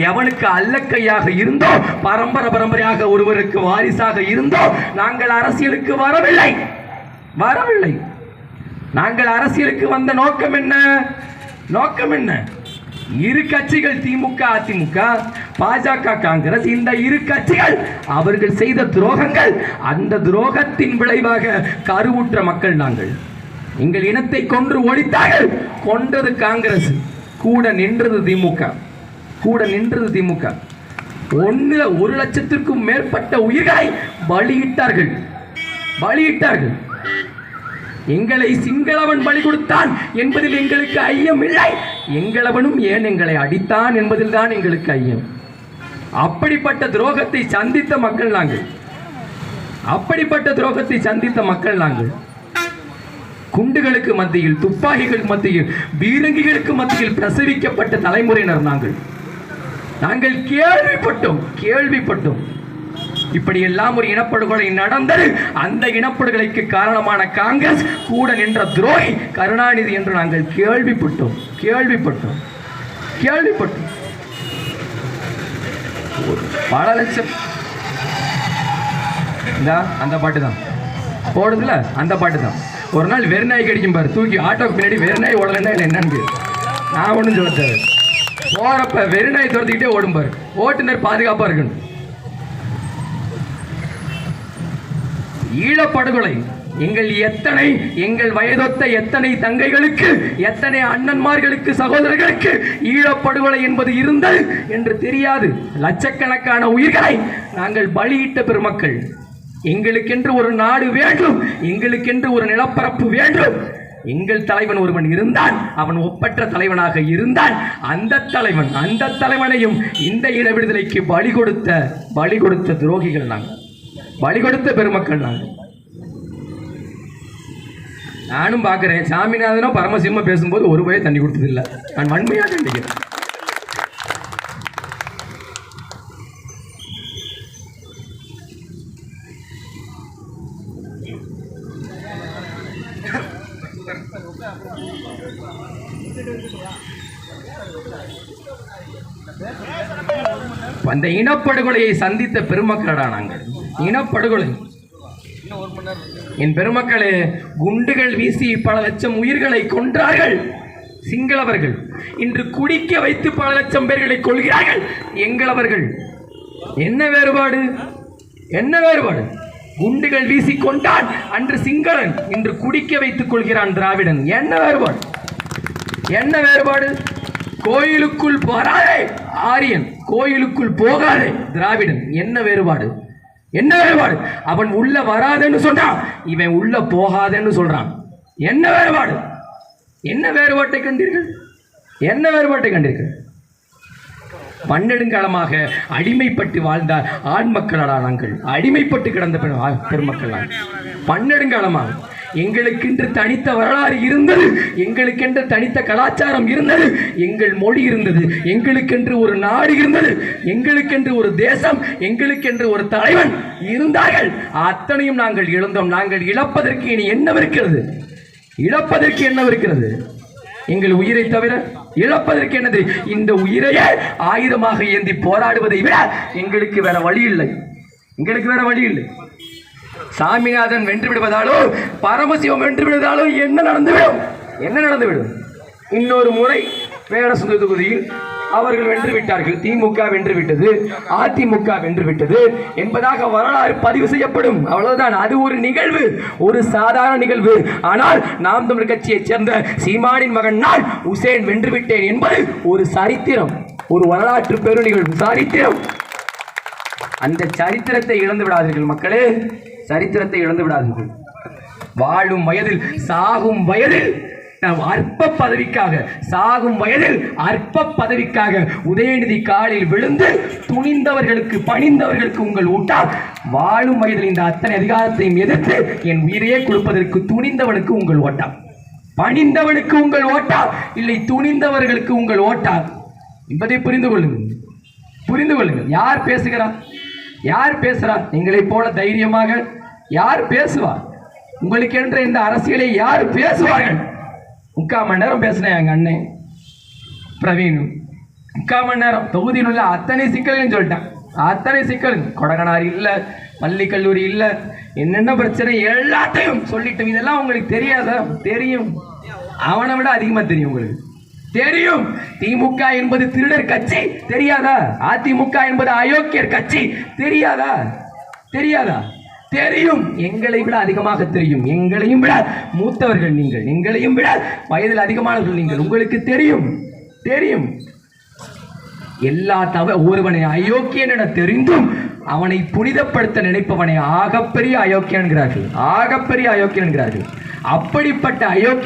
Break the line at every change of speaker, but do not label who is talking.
எவனுக்கு அல்லக்கையாக இருந்தோ, பரம்பரையாக ஒருவருக்கு வாரிசாக இருந்தோ, நாங்கள் அரசியலுக்கு வரவில்லை. நாங்கள் அரசியலுக்கு வந்த நோக்கம் என்ன? இரு கட்சிகள், திமுக அதிமுக, பாஜக காங்கிரஸ், இந்த இரு கட்சிகள் அவர்கள் செய்த துரோகங்கள், அந்த துரோகத்தின் விளைவாக கருவுற்ற மக்கள் நாங்கள். எங்கள் இனத்தை கொன்று ஒழித்தார்கள். கொன்றது காங்கிரஸ், கூட நின்றது திமுக. 1 லட்சத்திற்கும் மேற்பட்ட உயிர்களை பலியிட்டார்கள். எங்களை சிங்களவன் பலி கொடுத்தான் என்பதில் எங்களுக்கு ஐயம் இல்லை. எங்களவனும் ஏன் எங்களை அடித்தான் என்பதில் தான் எங்களுக்கு ஐயம். அப்படிப்பட்ட துரோகத்தை சந்தித்த மக்கள் நாங்கள். குண்டுகளுக்கு மத்தியில், துப்பாக்கிகளுக்கு மத்தியில், பீரங்கிகளுக்கு மத்தியில் பிரசவிக்கப்பட்ட தலைமுறையினர் நாங்கள் கேள்விப்பட்டோம். இப்படியெல்லாம் ஒரு இனப்படுகொலை நடந்தது. அந்த இனப்படுகொலைக்கு காரணமான காங்கிரஸ் கூட நின்ற துரோகி கருணாநிதி என்று நாங்கள் கேள்விப்பட்டோம். பல லட்சம் அந்த பாட்டு தான் போடுதுல, அந்த பாட்டு தான். ஒரு நாள் வெறுநாய் கடிக்கும் பாரு, தூக்கி ஆட்டோக்கு பின்னாடி வெறுநாய் ஓடலைன்னா என்னன்னு நான் ஒன்றும் சொல்ல. போறப்ப வெறுநாய் துரத்திக்கிட்டே ஓடும் பாரு, ஓட்டுநர் பாதுகாப்பா இருக்கணும். ஈழப்படுகொலை எங்கள் வயதொத்த எத்தனை தங்கைகளுக்கு, எத்தனை அண்ணன்மார்களுக்கு, சகோதரர்களுக்கு ஈழப்படுகொலை என்பது இருந்தது என்று தெரியாது. லட்சக்கணக்கான உயிர்களை நாங்கள் பலியிட்ட பெருமக்கள். எங்களுக்கென்று ஒரு நாடு வேண்டும், எங்களுக்கென்று ஒரு நிலப்பரப்பு வேண்டும். எங்கள் தலைவன் ஒருவன் இருந்தான், அவன் ஒப்பற்ற தலைவனாக இருந்தான். அந்த தலைவனையும் இந்த இன விடுதலைக்கு பலி கொடுத்த துரோகிகள் நாங்கள், பலி கொடுத்த பெருமக்கள் நாங்கள். நானும் பார்க்கிறேன், சாமிநாதனோ பரமசிவமோ பேசும்போது ஒரு பய தண்ணி கொடுத்ததில்லை. நான் வன்மையாக கண்டிக்கிறேன். அந்த இனப்படுகொலையை சந்தித்த பெருமக்களடா நாங்கள். இனப்படுகொலை, என் பெருமக்களே, குண்டுகள் வீசி பல லட்சம் உயிர்களை கொன்றார்கள் சிங்களவர்கள். இன்று குடிக்க வைத்து பல லட்சம் பேர்களை கொள்கிறார்கள் எங்களவர்கள். என்ன வேறுபாடு? குண்டுகள் வீசி கொண்டான் அன்று சிங்களன், இன்று குடிக்க வைத்துக் கொள்கிறான் திராவிடன். என்ன வேறுபாடு? கோயிலுக்குள் வராதே ஆரியன், கோயிலுக்குள் போகாதே திராவிடன். என்ன வேறுபாடு? அவன் உள்ள வராதேன்னு சொன்னான், இவன் உள்ள போகாதேன்னு சொல்றான். என்ன வேறுபாட்டை கண்டீர்கள்? பன்னெடுங்காலமாக அடிமைப்பட்டு வாழ்ந்த ஆண் மக்களடா நாங்கள். அடிமைப்பட்டு கிடந்த பெருமக்கள் நாங்கள். பன்னெடுங்காலமாக எங்களுக்கென்று தனித்த வரலாறு இருந்தது, எங்களுக்கென்று தனித்த கலாச்சாரம் இருந்தது, எங்கள் மொழி இருந்தது, எங்களுக்கென்று ஒரு நாடு இருந்தது, எங்களுக்கென்று ஒரு தேசம், எங்களுக்கென்று ஒரு தலைவன் இருந்தார்கள். அத்தனையும் நாங்கள் இழந்தோம். நாங்கள் இழப்பதற்கு இனி என்னவிருக்கிறது? எங்கள் உயிரை தவிர இழப்பதற்கு என்னது? இந்த உயிரையே ஆயுதமாக ஏந்தி போராடுவதை விட எங்களுக்கு வேற வழி இல்லை. சாமிநாதன் வென்று விடுவதாலோ, பரமசிவம் வென்று விடுவதாலோ என்ன நடந்துவிடும்? இன்னொரு முறை வேடசுந்தர தொகுதியில் அவர்கள் வென்று விட்டார்கள், திமுக வென்று விட்டது, அதிமுக வென்று விட்டது என்பதாக வரலாறு பதிவு செய்யப்படும். அவ்வளவுதான். அது ஒரு நிகழ்வு, ஒரு சாதாரண நிகழ்வு. ஆனால் நாம் தமிழர் கட்சியைச் சேர்ந்த சீமானின் மகன் நான் உசேன் வென்று விட்டேன் என்பது ஒரு சரித்திரம், ஒரு வரலாற்று பெருநிகழ்வு, சரித்திரம். அந்த சரித்திரத்தை இழந்து விடாதீர்கள் மக்களே, சரித்திரத்தை இழந்து விடாதீர்கள். வாழும் வயதில் சாகும் வயதில் அற்ப பதவிக்காக உதயநிதி காலில் விழுந்து துணிந்தவர்களுக்கு, பணிந்தவர்களுக்கு உங்கள் ஓட்டால், வாழும் வயதில் இந்த அத்தனை அதிகாரத்தையும் எதிர்த்து என் உயிரையே கொடுப்பதற்கு துணிந்தவனுக்கு உங்கள் ஓட்டா, பணிந்தவனுக்கு உங்கள் ஓட்டா, இல்லை துணிந்தவர்களுக்கு உங்கள் ஓட்டா என்பதை புரிந்து கொள்ளுங்கள். யார் பேசுகிறார்? எங்களைப் போல தைரியமாக யார் பேசுவார்? உங்களுக்கு என்ற இந்த அரசியலை யார் பேசுவார்கள்? 3/4 மணி நேரம் பேசினேன் எங்கள் அண்ணன் பிரவீன். முக்கால் மணி நேரம் தொகுதியில் உள்ள அத்தனை சிக்கல்னு சொல்லிட்டான். அத்தனை சிக்கல், கொடகனார் இல்லை, பள்ளி கல்லூரி இல்லை, என்னென்ன பிரச்சனை எல்லாத்தையும் சொல்லிட்டோம். இதெல்லாம் உங்களுக்கு தெரியாதா? தெரியும், அவனை விட அதிகமாக தெரியும் உங்களுக்கு. தெரியும் திமுக என்பது திருடர் கட்சி தெரியாதா? அதிமுக என்பது அயோக்கியர் கட்சி தெரியாதா? தெரியாதா? தெரியும், எங்களை விட அதிகமாக தெரியும். எங்களையும் விட மூத்தவர்கள் நீங்கள், எங்களையும் விட வயதில் அதிகமானவர்கள் நீங்கள். உங்களுக்கு தெரியும், தெரியும். எல்லா ஒருவனை அயோக்கியன் என தெரிந்தும் அவனை புனிதப்படுத்த நினைப்பவனை ஆகப்பெரிய அயோக்கியன் என்கிறார்கள். ஆகப்பெரிய அயோக்கியன் என்கிறார்கள். அப்படிப்பட்ட அயோக்கிய